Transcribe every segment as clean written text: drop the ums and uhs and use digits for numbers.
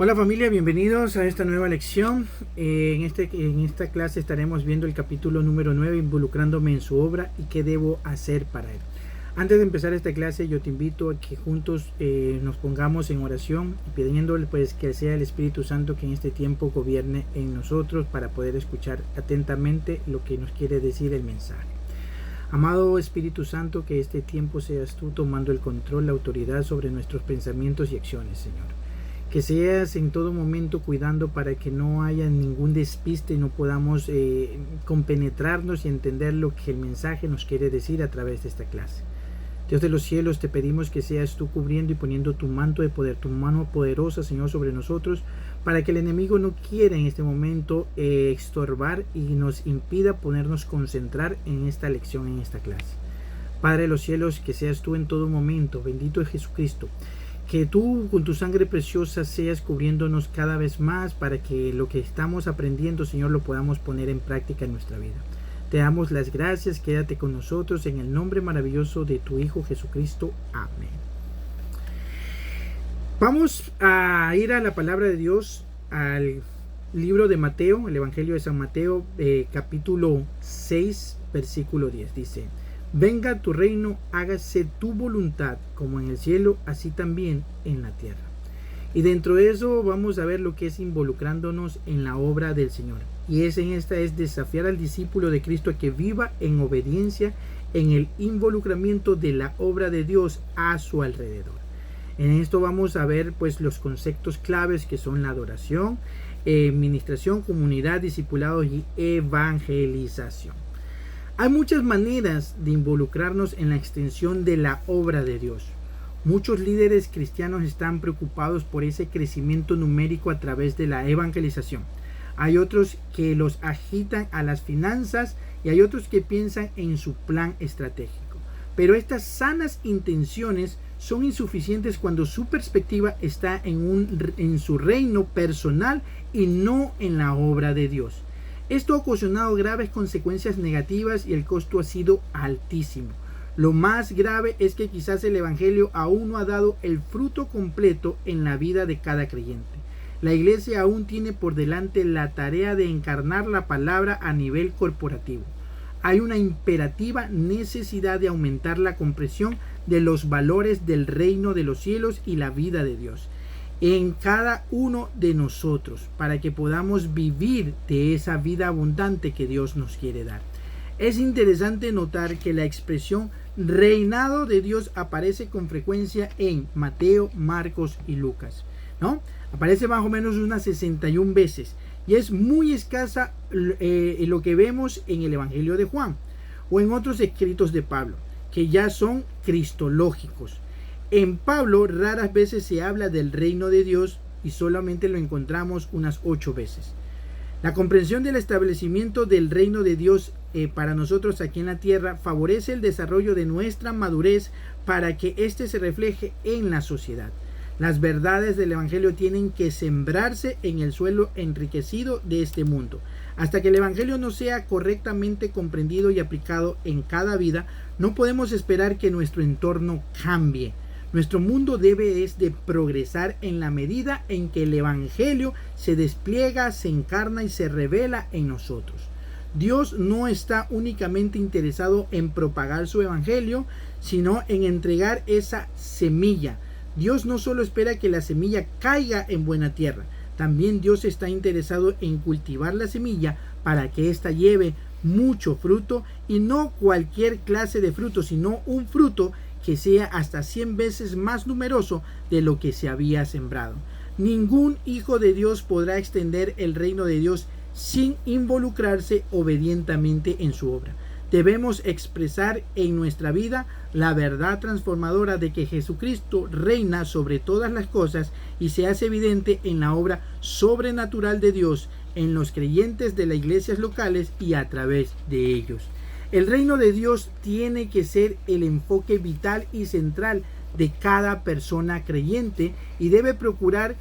Hola familia, bienvenidos a esta nueva lección. En esta clase estaremos viendo el capítulo número 9, involucrándome en su obra y qué debo hacer para él. Antes de empezar esta clase, yo te invito a que juntos nos pongamos en oración, pidiéndole pues que sea el Espíritu Santo que en este tiempo gobierne en nosotros para poder escuchar atentamente lo que nos quiere decir el mensaje. Amado Espíritu Santo, que este tiempo seas tú tomando el control, la autoridad sobre nuestros pensamientos y acciones, Señor. Que seas en todo momento cuidando para que no haya ningún despiste y no podamos compenetrarnos y entender lo que el mensaje nos quiere decir a través de esta clase. Dios de los cielos, te pedimos que seas tú cubriendo y poniendo tu manto de poder, tu mano poderosa, Señor, sobre nosotros, para que el enemigo no quiera en este momento estorbar y nos impida ponernos concentrar en esta lección, en esta clase. Padre de los cielos, que seas tú en todo momento, bendito es Jesucristo. Que tú con tu sangre preciosa seas cubriéndonos cada vez más para que lo que estamos aprendiendo, Señor, lo podamos poner en práctica en nuestra vida. Te damos las gracias, quédate con nosotros en el nombre maravilloso de tu Hijo Jesucristo. Amén. Vamos a ir a la palabra de Dios, al libro de Mateo, el Evangelio de San Mateo, capítulo 6, versículo 10. Dice: venga tu reino, hágase tu voluntad, como en el cielo, así también en la tierra. Y dentro de eso vamos a ver lo que es involucrándonos en la obra del Señor. Y es desafiar al discípulo de Cristo a que viva en obediencia, en el involucramiento de la obra de Dios a su alrededor. En esto vamos a ver pues los conceptos claves que son la adoración, administración, comunidad, discipulado y evangelización. Hay muchas maneras de involucrarnos en la extensión de la obra de Dios. Muchos líderes cristianos están preocupados por ese crecimiento numérico a través de la evangelización. Hay otros que los agitan a las finanzas y hay otros que piensan en su plan estratégico. Pero estas sanas intenciones son insuficientes cuando su perspectiva está en su reino personal y no en la obra de Dios. Esto ha ocasionado graves consecuencias negativas y el costo ha sido altísimo. Lo más grave es que quizás el Evangelio aún no ha dado el fruto completo en la vida de cada creyente. La iglesia aún tiene por delante la tarea de encarnar la palabra a nivel corporativo. Hay una imperativa necesidad de aumentar la comprensión de los valores del reino de los cielos y la vida de Dios en cada uno de nosotros, para que podamos vivir de esa vida abundante que Dios nos quiere dar. Es interesante notar que la expresión reinado de Dios aparece con frecuencia en Mateo, Marcos y Lucas, ¿no? Aparece más o menos unas 61 veces y es muy escasa lo que vemos en el Evangelio de Juan o en otros escritos de Pablo, que ya son cristológicos. En Pablo raras veces se habla del reino de Dios y solamente lo encontramos unas 8 veces. La comprensión del establecimiento del reino de Dios para nosotros aquí en la tierra favorece el desarrollo de nuestra madurez para que éste se refleje en la sociedad. Las verdades del Evangelio tienen que sembrarse en el suelo enriquecido de este mundo. Hasta que el Evangelio no sea correctamente comprendido y aplicado en cada vida, no podemos esperar que nuestro entorno cambie. Nuestro mundo debe de progresar en la medida en que el Evangelio se despliega, se encarna y se revela en nosotros. Dios no está únicamente interesado en propagar su Evangelio, sino en entregar esa semilla. Dios no solo espera que la semilla caiga en buena tierra, también Dios está interesado en cultivar la semilla para que ésta lleve mucho fruto, y no cualquier clase de fruto, sino un fruto que sea hasta 100 veces más numeroso de lo que se había sembrado. Ningún hijo de Dios podrá extender el reino de Dios sin involucrarse obedientemente en su obra. Debemos expresar en nuestra vida la verdad transformadora de que Jesucristo reina sobre todas las cosas y se hace evidente en la obra sobrenatural de Dios, en los creyentes de las iglesias locales y a través de ellos. El reino de Dios tiene que ser el enfoque vital y central de cada persona creyente y debe procurar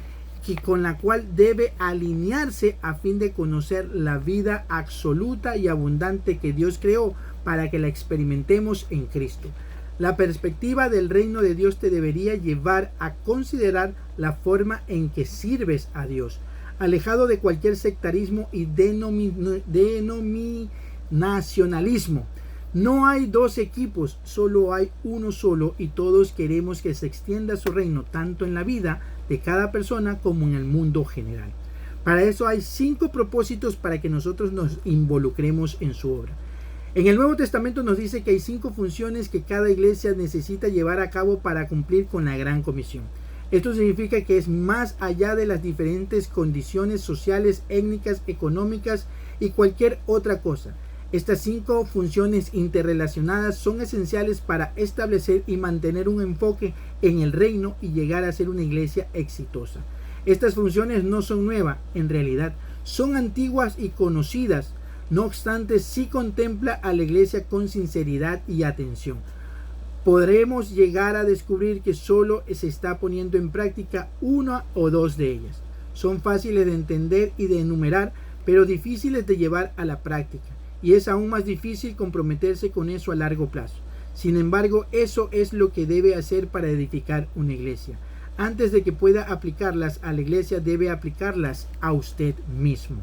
que con la cual debe alinearse a fin de conocer la vida absoluta y abundante que Dios creó para que la experimentemos en Cristo. La perspectiva del reino de Dios te debería llevar a considerar la forma en que sirves a Dios, alejado de cualquier sectarismo y denominacionalismo. No hay dos equipos, solo hay uno solo, y todos queremos que se extienda su reino tanto en la vida de cada persona como en el mundo general. Para eso hay 5 propósitos para que nosotros nos involucremos en su obra. En el Nuevo Testamento nos dice que hay 5 funciones que cada iglesia necesita llevar a cabo para cumplir con la gran comisión. Esto significa que es más allá de las diferentes condiciones sociales, étnicas, económicas y cualquier otra cosa. Estas 5 funciones interrelacionadas son esenciales para establecer y mantener un enfoque en el reino y llegar a ser una iglesia exitosa. Estas funciones no son nuevas, en realidad son antiguas y conocidas. No obstante, sí contempla a la iglesia con sinceridad y atención. Podremos llegar a descubrir que solo se está poniendo en práctica 1 o 2 de ellas. Son fáciles de entender y de enumerar, pero difíciles de llevar a la práctica. Y es aún más difícil comprometerse con eso a largo plazo. Sin embargo, eso es lo que debe hacer para edificar una iglesia. Antes de que pueda aplicarlas a la iglesia, debe aplicarlas a usted mismo.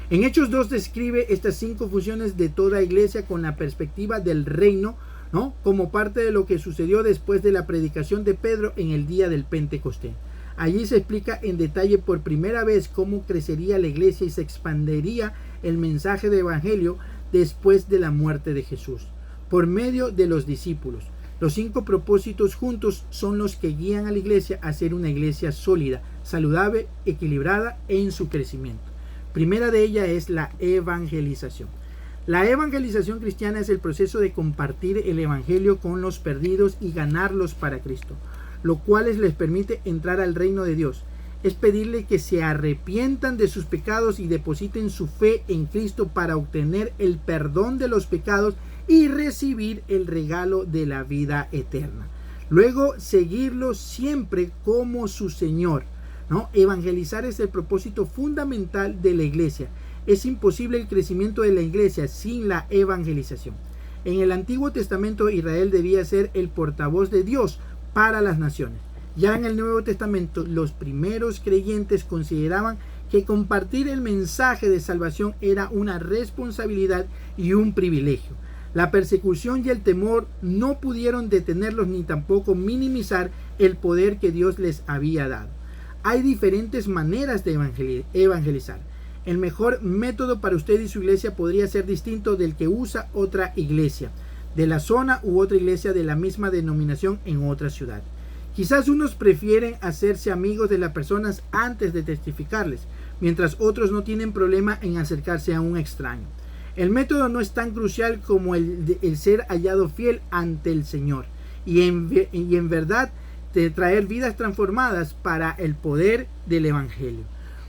En Hechos 2 describe estas 5 funciones de toda iglesia con la perspectiva del reino, ¿no?, como parte de lo que sucedió después de la predicación de Pedro en el día del Pentecostés. Allí se explica en detalle por primera vez cómo crecería la iglesia y se expandería el mensaje del evangelio después de la muerte de Jesús, por medio de los discípulos. Los 5 propósitos juntos son los que guían a la iglesia a ser una iglesia sólida, saludable, equilibrada en su crecimiento. Primera de ellas es la evangelización. La evangelización cristiana es el proceso de compartir el evangelio con los perdidos y ganarlos para Cristo, lo cual les permite entrar al reino de Dios. Es pedirle que se arrepientan de sus pecados y depositen su fe en Cristo para obtener el perdón de los pecados y recibir el regalo de la vida eterna. Luego, seguirlo siempre como su Señor, ¿no? Evangelizar es el propósito fundamental de la iglesia. Es imposible el crecimiento de la iglesia sin la evangelización. En el Antiguo Testamento, Israel debía ser el portavoz de Dios para las naciones. Ya en el Nuevo Testamento, los primeros creyentes consideraban que compartir el mensaje de salvación era una responsabilidad y un privilegio. La persecución y el temor no pudieron detenerlos ni tampoco minimizar el poder que Dios les había dado. Hay diferentes maneras de evangelizar. El mejor método para usted y su iglesia podría ser distinto del que usa otra iglesia de la zona u otra iglesia de la misma denominación en otra ciudad. Quizás unos prefieren hacerse amigos de las personas antes de testificarles, mientras otros no tienen problema en acercarse a un extraño. El método no es tan crucial como el ser hallado fiel ante el Señor y en verdad de traer vidas transformadas para el poder del Evangelio.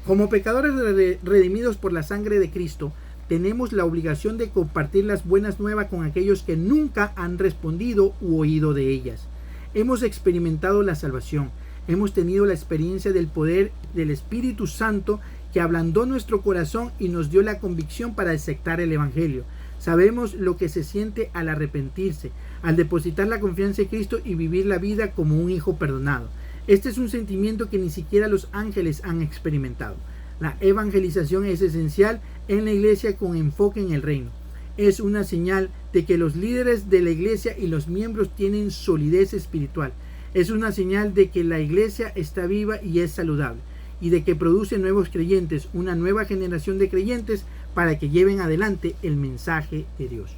Como pecadores redimidos por la sangre de Cristo, tenemos la obligación de compartir las buenas nuevas con aquellos que nunca han respondido u oído de ellas. Hemos experimentado la salvación, hemos tenido la experiencia del poder del Espíritu Santo que ablandó nuestro corazón y nos dio la convicción para aceptar el Evangelio. Sabemos lo que se siente al arrepentirse, al depositar la confianza en Cristo y vivir la vida como un hijo perdonado. Este es un sentimiento que ni siquiera los ángeles han experimentado. La evangelización es esencial en la iglesia con enfoque en el reino. Es una señal de que los líderes de la iglesia y los miembros tienen solidez espiritual. Es una señal de que la iglesia está viva y es saludable, y de que produce nuevos creyentes, una nueva generación de creyentes para que lleven adelante el mensaje de Dios.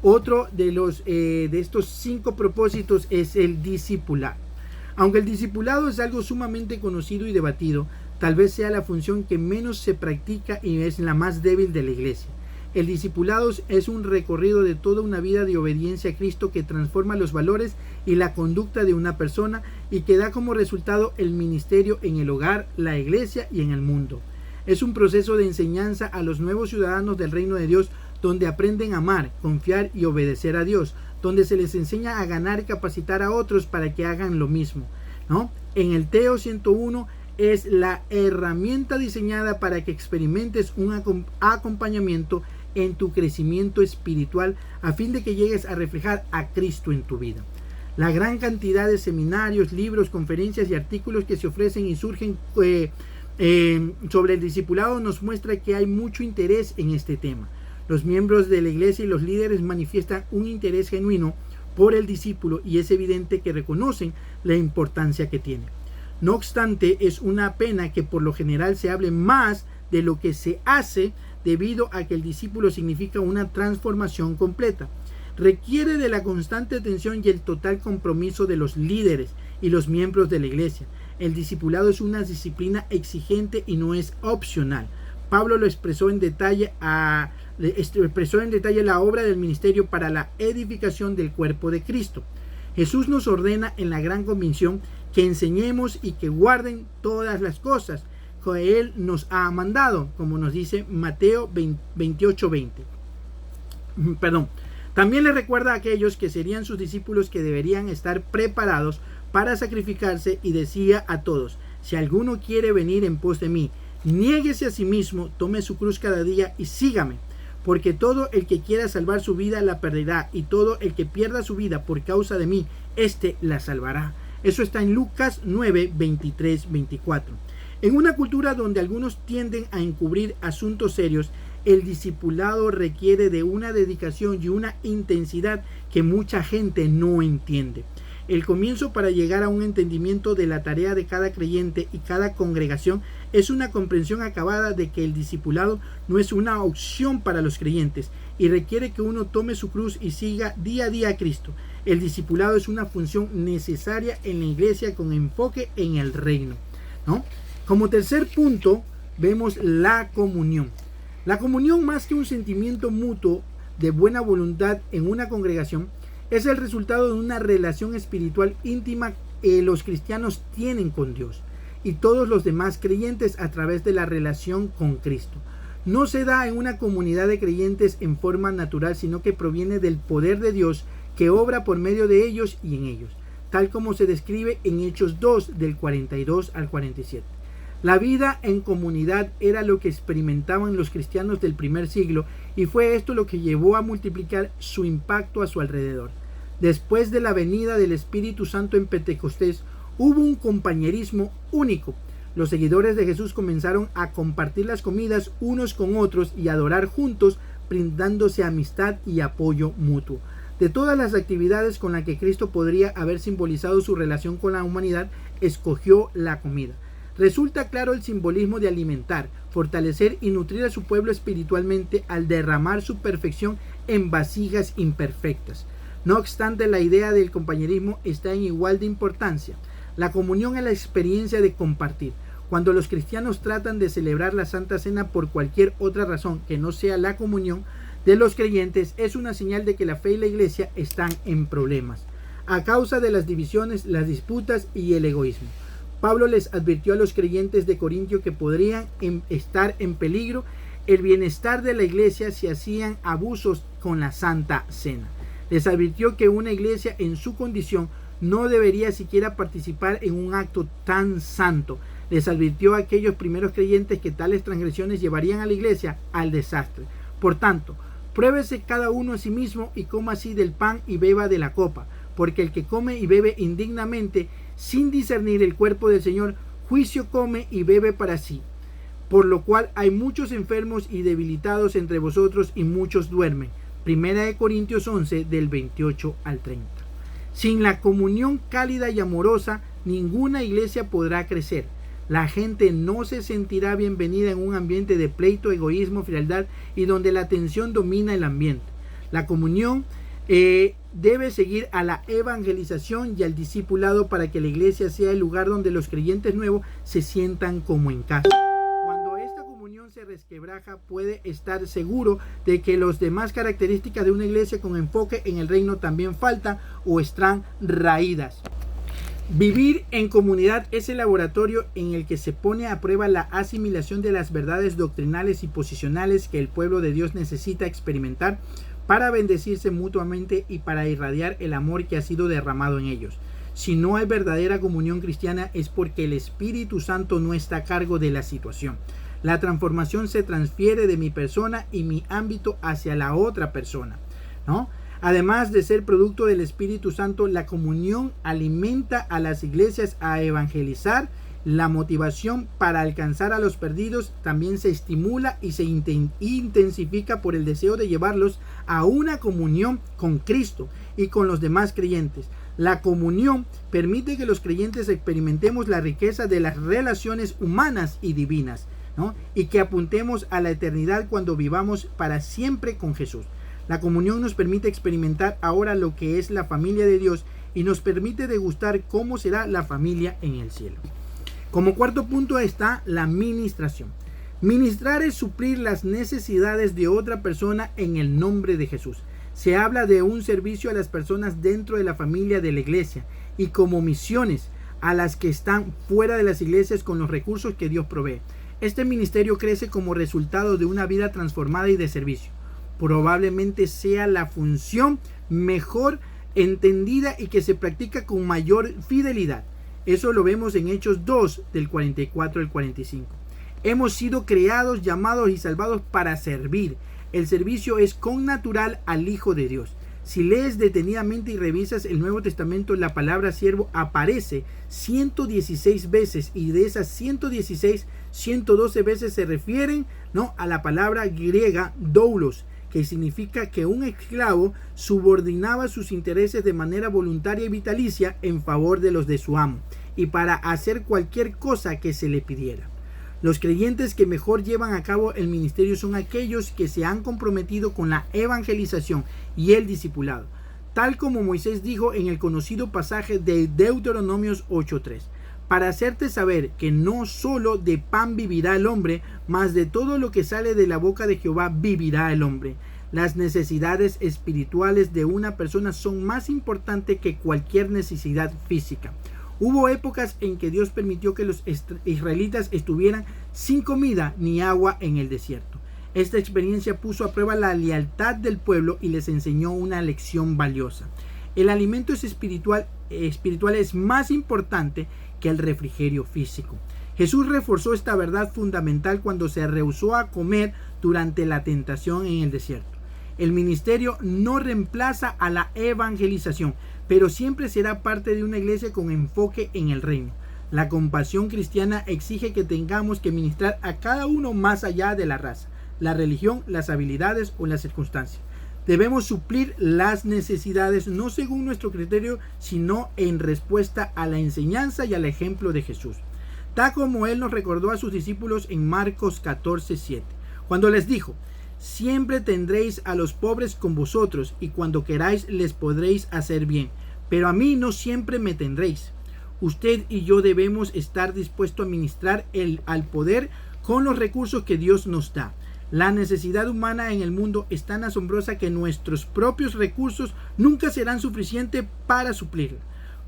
Otro de estos 5 propósitos es el discipulado. Aunque el discipulado es algo sumamente conocido y debatido, tal vez sea la función que menos se practica y es la más débil de la iglesia. El discipulado es un recorrido de toda una vida de obediencia a Cristo que transforma los valores y la conducta de una persona y que da como resultado el ministerio en el hogar, la iglesia y en el mundo. Es un proceso de enseñanza a los nuevos ciudadanos del reino de Dios, donde aprenden a amar, confiar y obedecer a Dios, donde se les enseña a ganar y capacitar a otros para que hagan lo mismo, ¿no? En el Teo 101 es la herramienta diseñada para que experimentes un acompañamiento en tu crecimiento espiritual a fin de que llegues a reflejar a Cristo en tu vida. La gran cantidad de seminarios, libros, conferencias y artículos que se ofrecen y surgen sobre el discipulado nos muestra que hay mucho interés en este tema. Los miembros de la iglesia y los líderes manifiestan un interés genuino por el discípulo y es evidente que reconocen la importancia que tiene. No obstante, es una pena que por lo general se hable más de lo que se hace debido a que el discípulo significa una transformación completa. Requiere de la constante atención y el total compromiso de los líderes y los miembros de la iglesia. El discipulado es una disciplina exigente y no es opcional. Pablo lo expresó en detalle la obra del ministerio para la edificación del cuerpo de Cristo. Jesús nos ordena en la gran comisión que enseñemos y que guarden todas las cosas que Él nos ha mandado, como nos dice Mateo 28:20. También le recuerda a aquellos que serían sus discípulos que deberían estar preparados para sacrificarse y decía a todos: si alguno quiere venir en pos de mí, niéguese a sí mismo, tome su cruz cada día y sígame. Porque todo el que quiera salvar su vida la perderá, y todo el que pierda su vida por causa de mí, éste la salvará. Eso está en Lucas 9, 23, 24. En una cultura donde algunos tienden a encubrir asuntos serios, el discipulado requiere de una dedicación y una intensidad que mucha gente no entiende. El comienzo para llegar a un entendimiento de la tarea de cada creyente y cada congregación es una comprensión acabada de que el discipulado no es una opción para los creyentes y requiere que uno tome su cruz y siga día a día a Cristo. El discipulado es una función necesaria en la iglesia con enfoque en el reino, ¿no? Como tercer punto, vemos la comunión. La comunión, más que un sentimiento mutuo de buena voluntad en una congregación, es el resultado de una relación espiritual íntima que los cristianos tienen con Dios y todos los demás creyentes a través de la relación con Cristo. No se da en una comunidad de creyentes en forma natural, sino que proviene del poder de Dios que obra por medio de ellos y en ellos, tal como se describe en Hechos 2 del 42 al 47. La vida en comunidad era lo que experimentaban los cristianos del primer siglo y fue esto lo que llevó a multiplicar su impacto a su alrededor. Después de la venida del Espíritu Santo en Pentecostés, hubo un compañerismo único. Los seguidores de Jesús comenzaron a compartir las comidas unos con otros y a adorar juntos, brindándose amistad y apoyo mutuo. De todas las actividades con las que Cristo podría haber simbolizado su relación con la humanidad, escogió la comida. Resulta claro el simbolismo de alimentar, fortalecer y nutrir a su pueblo espiritualmente al derramar su perfección en vasijas imperfectas. No obstante, la idea del compañerismo está en igual de importancia. La comunión es la experiencia de compartir. Cuando los cristianos tratan de celebrar la Santa Cena por cualquier otra razón que no sea la comunión de los creyentes, es una señal de que la fe y la iglesia están en problemas, a causa de las divisiones, las disputas y el egoísmo. Pablo les advirtió a los creyentes de Corintio que podrían estar en peligro el bienestar de la iglesia si hacían abusos con la Santa Cena. Les advirtió que una iglesia en su condición no debería siquiera participar en un acto tan santo. Les advirtió a aquellos primeros creyentes que tales transgresiones llevarían a la iglesia al desastre. Por tanto, pruébese cada uno a sí mismo y coma así del pan y beba de la copa, porque el que come y bebe indignamente, sin discernir el cuerpo del Señor, juicio come y bebe para sí. Por lo cual hay muchos enfermos y debilitados entre vosotros y muchos duermen. Primera de Corintios 11 del 28 al 30. Sin la comunión cálida y amorosa, ninguna iglesia podrá crecer. La gente no se sentirá bienvenida en un ambiente de pleito, egoísmo, frialdad y donde la tensión domina el ambiente. La comunión debe seguir a la evangelización y al discipulado para que la iglesia sea el lugar donde los creyentes nuevos se sientan como en casa. Cuando esta comunión se resquebraja, puede estar seguro de que las demás características de una iglesia con enfoque en el reino también faltan o están raídas. Vivir en comunidad es el laboratorio en el que se pone a prueba la asimilación de las verdades doctrinales y posicionales que el pueblo de Dios necesita experimentar para bendecirse mutuamente y para irradiar el amor que ha sido derramado en ellos. Si no hay verdadera comunión cristiana es porque el Espíritu Santo no está a cargo de la situación. La transformación se transfiere de mi persona y mi ámbito hacia la otra persona, ¿no? Además de ser producto del Espíritu Santo, la comunión alimenta a las iglesias a evangelizar. La motivación para alcanzar a los perdidos también se estimula y se intensifica por el deseo de llevarlos a una comunión con Cristo y con los demás creyentes. La comunión permite que los creyentes experimentemos la riqueza de las relaciones humanas y divinas, ¿no? Y que apuntemos a la eternidad cuando vivamos para siempre con Jesús. La comunión nos permite experimentar ahora lo que es la familia de Dios y nos permite degustar cómo será la familia en el cielo. Como cuarto punto está la ministración. Ministrar es suplir las necesidades de otra persona en el nombre de Jesús. Se habla de un servicio a las personas dentro de la familia de la iglesia y como misiones a las que están fuera de las iglesias con los recursos que Dios provee. Este ministerio crece como resultado de una vida transformada y de servicio. Probablemente sea la función mejor entendida y que se practica con mayor fidelidad. Eso lo vemos en Hechos 2, del 44 al 45. Hemos sido creados, llamados y salvados para servir. El servicio es connatural al Hijo de Dios. Si lees detenidamente y revisas el Nuevo Testamento, la palabra siervo aparece 116 veces y de esas 116, 112 veces se refieren, ¿no?, a la palabra griega doulos, que significa que un esclavo subordinaba sus intereses de manera voluntaria y vitalicia en favor de los de su amo y para hacer cualquier cosa que se le pidiera. Los creyentes que mejor llevan a cabo el ministerio son aquellos que se han comprometido con la evangelización y el discipulado, tal como Moisés dijo en el conocido pasaje de Deuteronomios 8:3. Para hacerte saber que no solo de pan vivirá el hombre, mas de todo lo que sale de la boca de Jehová vivirá el hombre. Las necesidades espirituales de una persona son más importantes que cualquier necesidad física. Hubo épocas en que Dios permitió que los israelitas estuvieran sin comida ni agua en el desierto. Esta experiencia puso a prueba la lealtad del pueblo y les enseñó una lección valiosa. El alimento espiritual es más importante que el refrigerio físico. Jesús reforzó esta verdad fundamental cuando se rehusó a comer durante la tentación en el desierto. El ministerio no reemplaza a la evangelización, pero siempre será parte de una iglesia con enfoque en el reino. La compasión cristiana exige que tengamos que ministrar a cada uno más allá de la raza, la religión, las habilidades o las circunstancias. Debemos suplir las necesidades no según nuestro criterio, sino en respuesta a la enseñanza y al ejemplo de Jesús. Tal como Él nos recordó a sus discípulos en Marcos 14:7, cuando les dijo: siempre tendréis a los pobres con vosotros, y cuando queráis les podréis hacer bien, pero a mí no siempre me tendréis. Usted y yo debemos estar dispuestos a ministrar al poder con los recursos que Dios nos da. La necesidad humana en el mundo es tan asombrosa que nuestros propios recursos nunca serán suficientes para suplirla.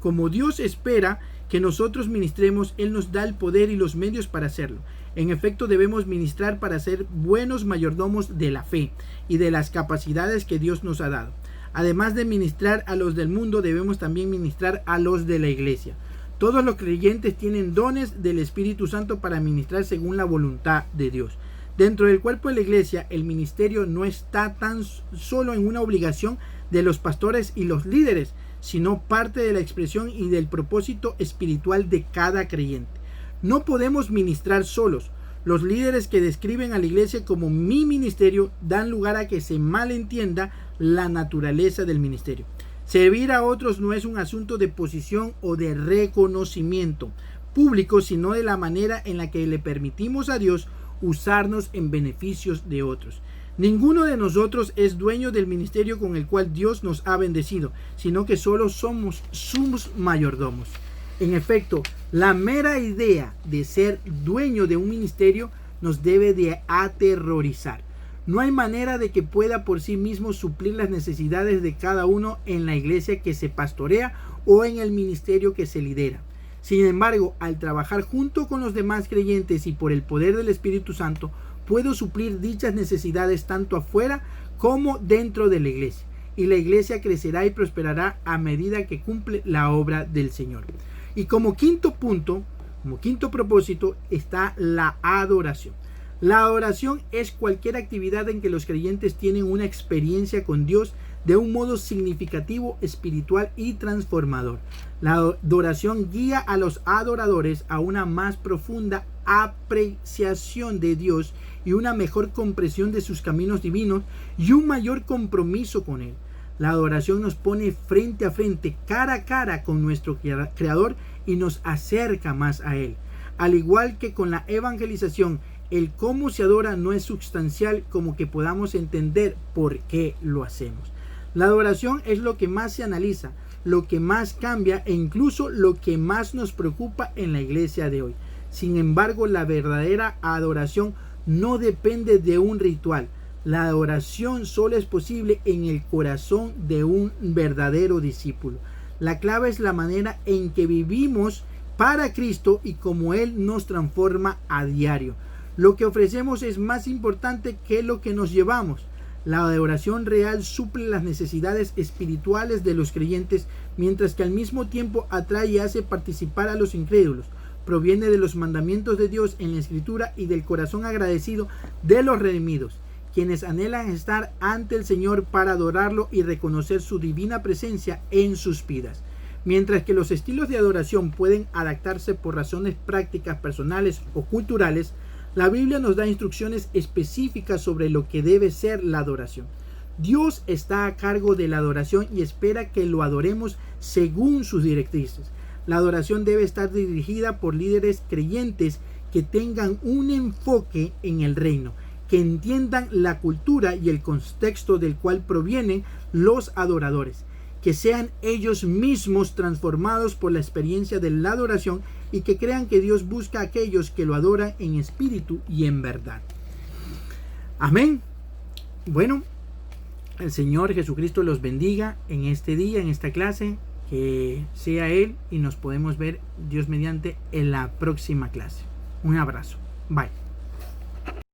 Como Dios espera que nosotros ministremos, Él nos da el poder y los medios para hacerlo. En efecto, debemos ministrar para ser buenos mayordomos de la fe y de las capacidades que Dios nos ha dado. Además de ministrar a los del mundo, debemos también ministrar a los de la iglesia. Todos los creyentes tienen dones del Espíritu Santo para ministrar según la voluntad de Dios. Dentro del cuerpo de la iglesia, el ministerio no está tan solo en una obligación de los pastores y los líderes, sino parte de la expresión y del propósito espiritual de cada creyente. No podemos ministrar solos. Los líderes que describen a la iglesia como mi ministerio dan lugar a que se malentienda la naturaleza del ministerio. Servir a otros no es un asunto de posición o de reconocimiento público, sino de la manera en la que le permitimos a Dios usarnos en beneficios de otros. Ninguno de nosotros es dueño del ministerio con el cual Dios nos ha bendecido, sino que solo somos sus mayordomos. En efecto, la mera idea de ser dueño de un ministerio nos debe de aterrorizar. No hay manera de que pueda por sí mismo suplir las necesidades de cada uno en la iglesia que se pastorea o en el ministerio que se lidera. Sin embargo, al trabajar junto con los demás creyentes y por el poder del Espíritu Santo, puedo suplir dichas necesidades tanto afuera como dentro de la iglesia. Y la iglesia crecerá y prosperará a medida que cumple la obra del Señor. Y como quinto punto, como quinto propósito, está la adoración. La adoración es cualquier actividad en que los creyentes tienen una experiencia con Dios de un modo significativo, espiritual y transformador. La adoración guía a los adoradores a una más profunda apreciación de Dios y una mejor comprensión de sus caminos divinos y un mayor compromiso con Él. La adoración nos pone frente a frente, cara a cara con nuestro Creador y nos acerca más a Él. Al igual que con la evangelización, el cómo se adora no es sustancial como que podamos entender por qué lo hacemos. La adoración es lo que más se analiza, lo que más cambia e incluso lo que más nos preocupa en la iglesia de hoy. Sin embargo, la verdadera adoración no depende de un ritual. La adoración solo es posible en el corazón de un verdadero discípulo. La clave es la manera en que vivimos para Cristo y cómo Él nos transforma a diario. Lo que ofrecemos es más importante que lo que nos llevamos. La adoración real suple las necesidades espirituales de los creyentes, mientras que al mismo tiempo atrae y hace participar a los incrédulos. Proviene de los mandamientos de Dios en la Escritura y del corazón agradecido de los redimidos, quienes anhelan estar ante el Señor para adorarlo y reconocer su divina presencia en sus vidas. Mientras que los estilos de adoración pueden adaptarse por razones prácticas, personales o culturales, la Biblia nos da instrucciones específicas sobre lo que debe ser la adoración. Dios está a cargo de la adoración y espera que lo adoremos según sus directrices. La adoración debe estar dirigida por líderes creyentes que tengan un enfoque en el reino, que entiendan la cultura y el contexto del cual provienen los adoradores, que sean ellos mismos transformados por la experiencia de la adoración y que crean que Dios busca a aquellos que lo adoran en espíritu y en verdad. Amén. Bueno, el Señor Jesucristo los bendiga en este día, en esta clase, que sea Él y nos podemos ver, Dios mediante, en la próxima clase. Un abrazo. Bye.